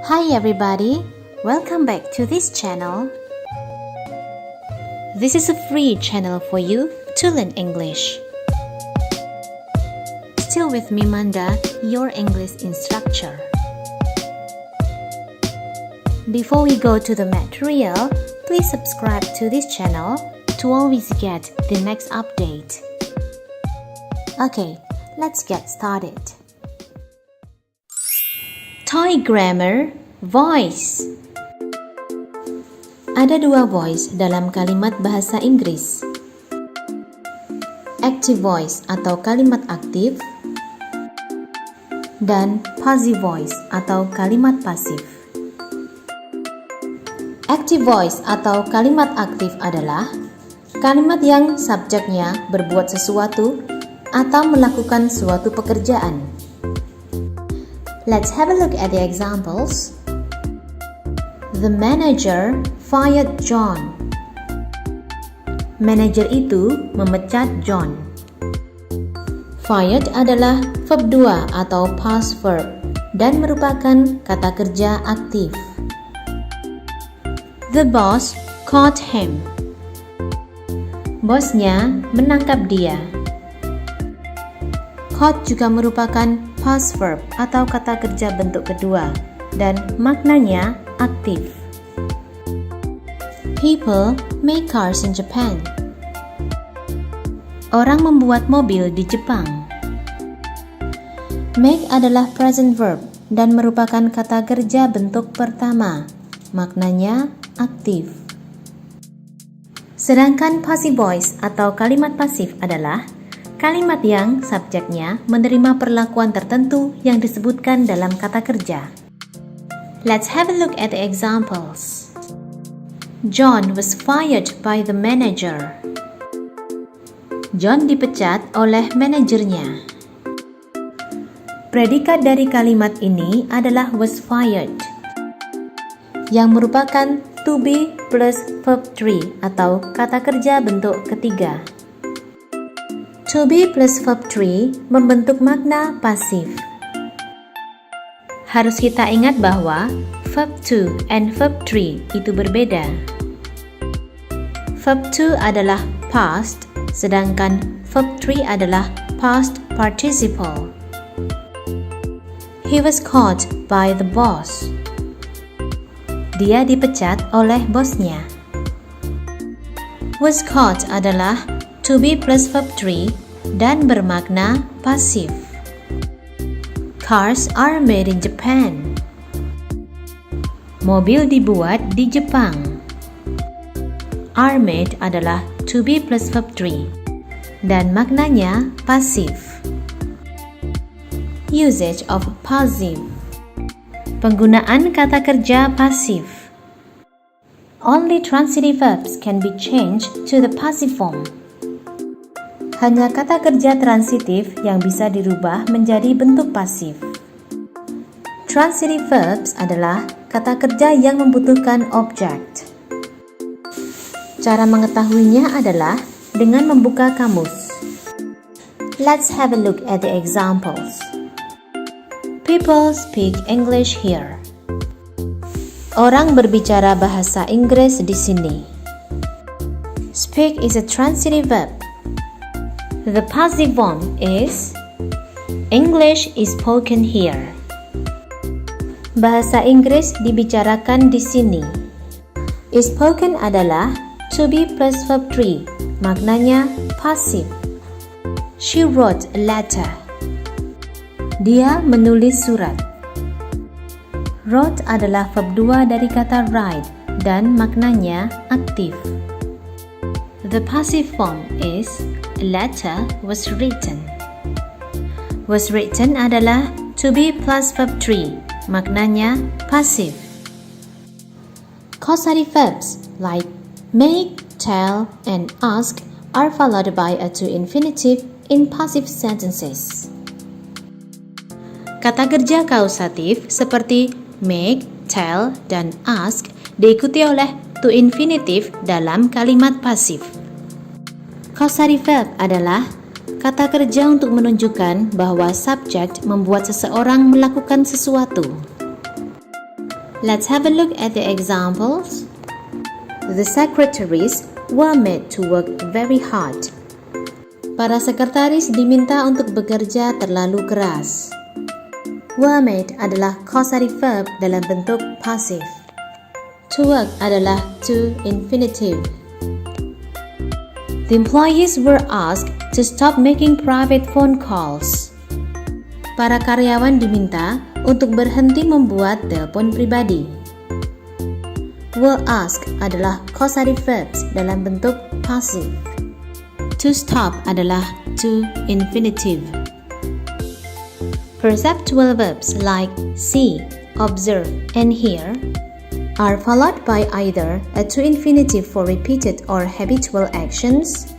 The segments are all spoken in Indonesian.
Hi everybody, welcome back to this channel. This is a free channel for you to learn English. Still with me Manda, your English instructor. Before we go to the material, please subscribe to this channel to always get the next update. Okay, let's get started. Toy grammar, voice. Ada dua voice dalam kalimat bahasa Inggris. Active voice atau kalimat aktif dan passive voice atau kalimat pasif. Active voice atau kalimat aktif adalah kalimat yang subjeknya berbuat sesuatu atau melakukan suatu pekerjaan. Let's have a look at the examples. The manager fired John. Manajer itu memecat John. Fired adalah verb 2 atau past verb dan merupakan kata kerja aktif. The boss caught him. Bosnya menangkap dia. Caught juga merupakan past verb atau kata kerja bentuk kedua dan maknanya aktif. People make cars in Japan. Orang membuat mobil di Jepang. Make adalah present verb dan merupakan kata kerja bentuk pertama. Maknanya aktif. Sedangkan passive voice atau kalimat pasif adalah kalimat yang subjeknya menerima perlakuan tertentu yang disebutkan dalam kata kerja. Let's have a look at the examples. John was fired by the manager. John dipecat oleh manajernya. Predikat dari kalimat ini adalah was fired, yang merupakan to be plus verb 3 atau kata kerja bentuk ketiga. To be plus verb 3 membentuk makna pasif. Harus kita ingat bahwa verb 2 and verb 3 itu berbeda. Verb 2 adalah past, sedangkan verb 3 adalah past participle. He was caught by the boss. Dia dipecat oleh bosnya. Was caught adalah to be plus verb 3 dan bermakna pasif. Cars are made in Japan. Mobil dibuat di Jepang. Are made adalah to be plus verb 3 dan maknanya pasif. Usage of passive. Penggunaan kata kerja pasif. Only transitive verbs can be changed to the passive form. Hanya kata kerja transitif yang bisa dirubah menjadi bentuk pasif. Transitive verbs adalah kata kerja yang membutuhkan objek. Cara mengetahuinya adalah dengan membuka kamus. Let's have a look at the examples. People speak English here. Orang berbicara bahasa Inggris di sini. Speak is a transitive verb. The passive form is English is spoken here. Bahasa Inggris dibicarakan di sini. Is spoken adalah to be plus verb 3, maknanya pasif. She wrote a letter. Dia menulis surat. Wrote adalah verb 2 dari kata write dan maknanya aktif. The passive form is a letter was written. Was written adalah to be plus verb 3, maknanya pasif. Causative verbs like make, tell, and ask are followed by a to infinitive in passive sentences. Kata kerja kausatif seperti make, tell, dan ask diikuti oleh to infinitive dalam kalimat pasif. Causative verb adalah kata kerja untuk menunjukkan bahwa subjek membuat seseorang melakukan sesuatu. Let's have a look at the examples. The secretaries were made to work very hard. Para sekretaris diminta untuk bekerja terlalu keras. Were made adalah causative verb dalam bentuk pasif. To work adalah to infinitive. The employees were asked to stop making private phone calls. Para karyawan diminta untuk berhenti membuat telepon pribadi. Were asked adalah causative verbs dalam bentuk pasif. To stop adalah to infinitive. Perceptual verbs like see, observe, and hear are followed by either a to infinitive for repeated or habitual actions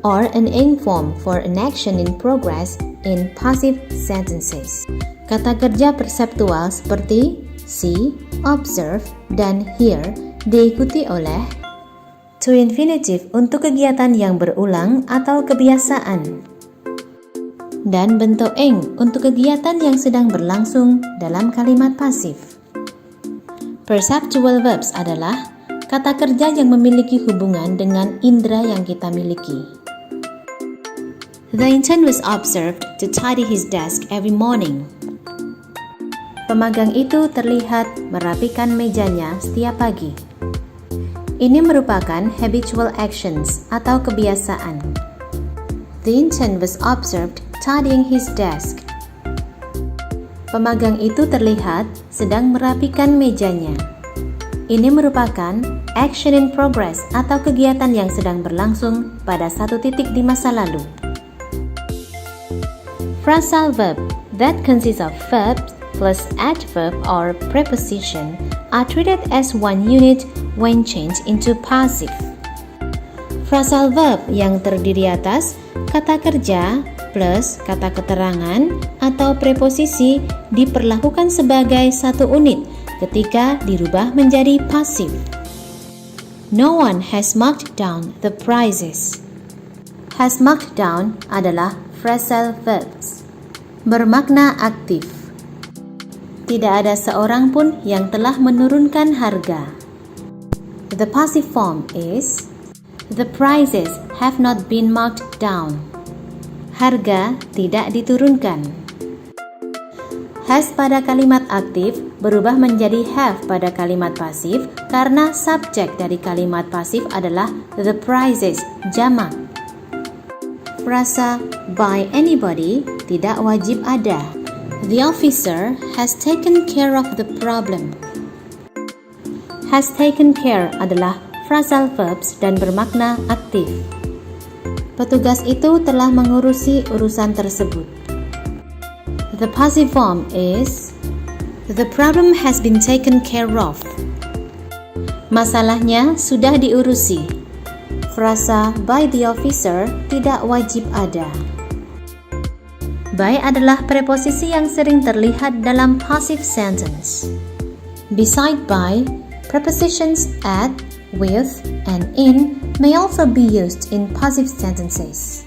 or an ing form for an action in progress in passive sentences. Kata kerja perseptual seperti see, observe, dan hear diikuti oleh to infinitive untuk kegiatan yang berulang atau kebiasaan, dan bentuk ing untuk kegiatan yang sedang berlangsung dalam kalimat pasif. Perceptual verbs adalah kata kerja yang memiliki hubungan dengan indera yang kita miliki. The intern was observed to tidy his desk every morning. Pemagang itu terlihat merapikan mejanya setiap pagi. Ini merupakan habitual actions atau kebiasaan. The intern was observed tidying his desk. Pemagang itu terlihat sedang merapikan mejanya. Ini merupakan action in progress atau kegiatan yang sedang berlangsung pada satu titik di masa lalu. Phrasal verb that consists of verbs plus adverb or preposition are treated as one unit when changed into passive. Phrasal verb yang terdiri atas kata kerja plus kata keterangan atau preposisi diperlakukan sebagai satu unit ketika dirubah menjadi pasif. No one has marked down the prizes. Has marked down adalah phrasal verbs, bermakna aktif. Tidak ada seorang pun yang telah menurunkan harga. The passive form is the prices have not been marked down. Harga tidak diturunkan. Has pada kalimat aktif berubah menjadi have pada kalimat pasif karena subjek dari kalimat pasif adalah the prices, jamak. Frasa by anybody tidak wajib ada. The officer has taken care of the problem. Has taken care adalah phrasal verbs dan bermakna aktif. Petugas itu telah mengurusi urusan tersebut. The passive form is the problem has been taken care of. Masalahnya sudah diurusi. Frasa by the officer tidak wajib ada. By adalah preposisi yang sering terlihat dalam passive sentence. Beside by, prepositions at, with, and in may also be used in passive sentences.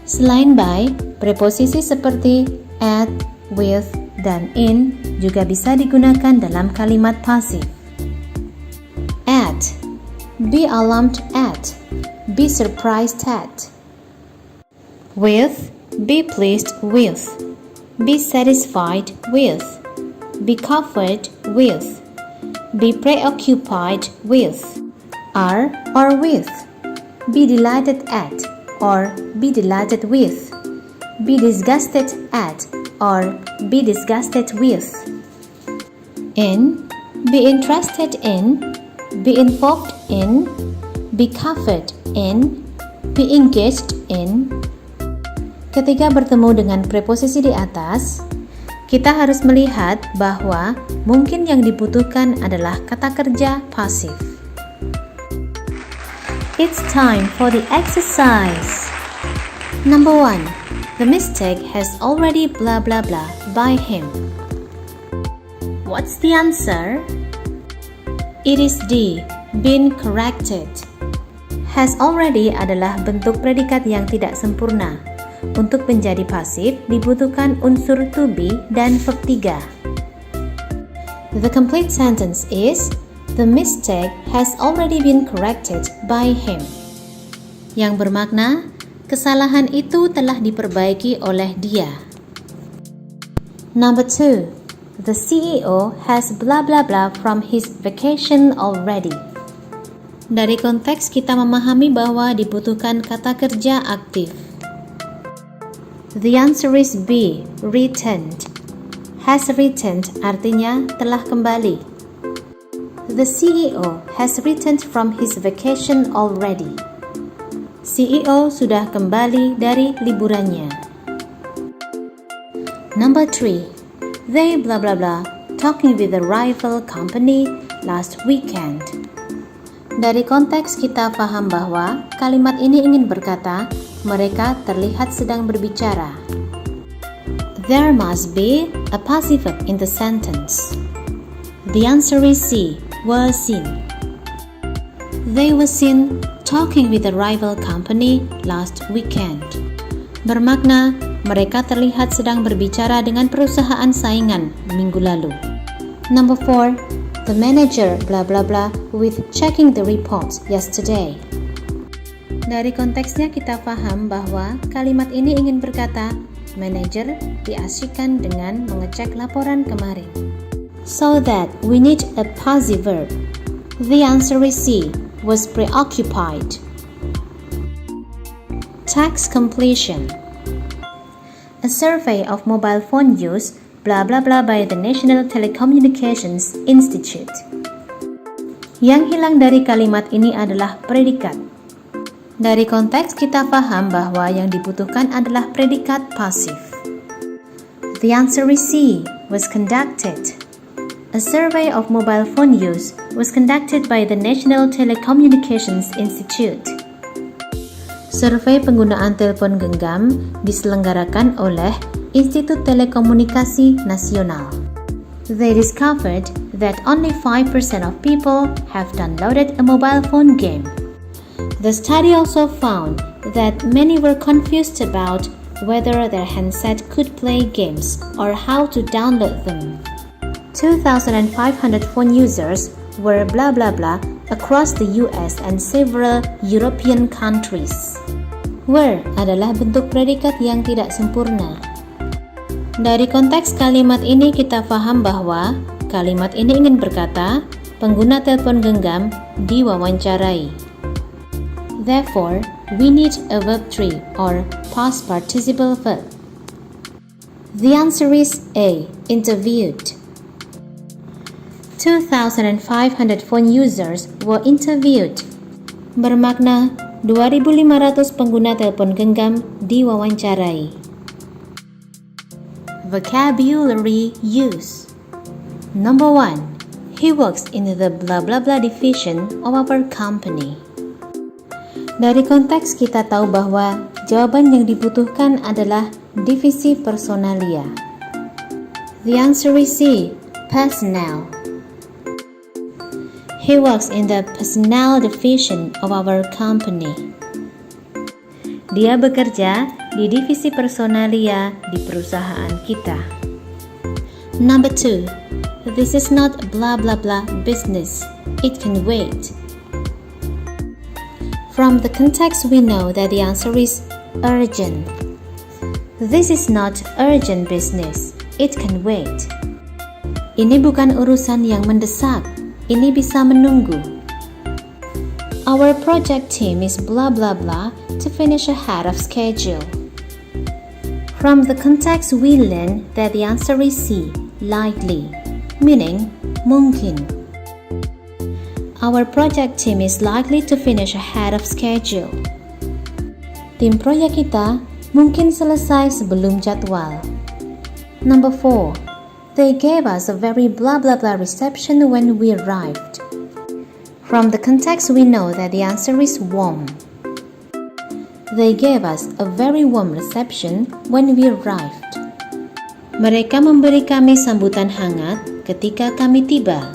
Selain by, preposisi seperti at, with, dan in juga bisa digunakan dalam kalimat pasif. At, be alarmed at, be surprised at. With, be pleased with, be satisfied with, be covered with, be preoccupied with. Are or with, be delighted at or be delighted with, be disgusted at or be disgusted with. In, be interested in, be involved in, be covered in, be engaged in. Ketika bertemu dengan preposisi di atas, kita harus melihat bahwa mungkin yang dibutuhkan adalah kata kerja pasif. It's time for the exercise. Number 1. The mistake has already blah blah blah by him. What's the answer? It is D. Been corrected. Has already adalah bentuk predikat yang tidak sempurna. Untuk menjadi pasif dibutuhkan unsur to be dan verb 3. The complete sentence is, the mistake has already been corrected by him. Yang bermakna, kesalahan itu telah diperbaiki oleh dia. Number 2. The CEO has blah blah blah from his vacation already. Dari konteks kita memahami bahwa dibutuhkan kata kerja aktif. The answer is B. Returned. Has returned artinya telah kembali. The CEO has returned from his vacation already. CEO sudah kembali dari liburannya. Number 3. They blah blah blah talking with a rival company last weekend. Dari konteks kita paham bahwa kalimat ini ingin berkata mereka terlihat sedang berbicara. There must be a passive verb in the sentence. The answer is C. Were seen. They were seen talking with a rival company last weekend. Bermakna mereka terlihat sedang berbicara dengan perusahaan saingan minggu lalu. Number 4. The manager blah blah blah with checking the reports yesterday. Dari konteksnya kita paham bahwa kalimat ini ingin berkata manajer diasyikkan dengan mengecek laporan kemarin. So that we need a passive verb. The answer is C. Was preoccupied. Task completion. A survey of mobile phone use blah blah blah by the National Telecommunications Institute. Yang hilang dari kalimat ini adalah predikat. Dari konteks kita paham bahwa yang dibutuhkan adalah predikat pasif. The answer is C. Was conducted. A survey of mobile phone use was conducted by the National Telecommunications Institute. Survei penggunaan telepon genggam diselenggarakan oleh Institut Telekomunikasi Nasional. They discovered that only 5% of people have downloaded a mobile phone game. The study also found that many were confused about whether their handset could play games or how to download them. 2,500 phone users were blah blah blah across the US and several European countries. Were adalah bentuk predikat yang tidak sempurna. Dari konteks kalimat ini kita paham bahwa kalimat ini ingin berkata pengguna telepon genggam diwawancarai. Therefore, we need a verb 3 or past participle verb. The answer is A. Interviewed. 2,500 phone users were interviewed. Bermakna 2.500 pengguna telepon genggam diwawancarai. Vocabulary use. Number 1. He works in the blah blah blah division of our company. Dari konteks kita tahu bahwa jawaban yang dibutuhkan adalah divisi personalia. The answer is C. Personnel. He works in the personnel division of our company. Dia bekerja di divisi personalia di perusahaan kita. Number 2. This is not blah blah blah business. It can wait. From the context we know that the answer is urgent. This is not urgent business. It can wait. Ini bukan urusan yang mendesak. Ini bisa menunggu. Our project team is blah blah blah to finish ahead of schedule. From the context we learn that the answer is C, likely, meaning mungkin. Our project team is likely to finish ahead of schedule. Tim proyek kita mungkin selesai sebelum jadwal. Number 4. They gave us a very blah blah blah reception when we arrived. From the context we know that the answer is warm. They gave us a very warm reception when we arrived. Mereka memberi kami sambutan hangat ketika kami tiba.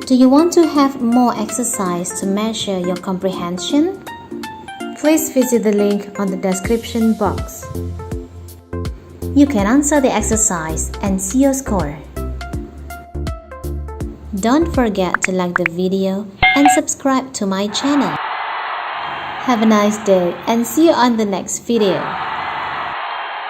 Do you want to have more exercise to measure your comprehension? Please visit the link on the description box. You can answer the exercise and see your score. Don't forget to like the video and subscribe to my channel. Have a nice day and see you on the next video.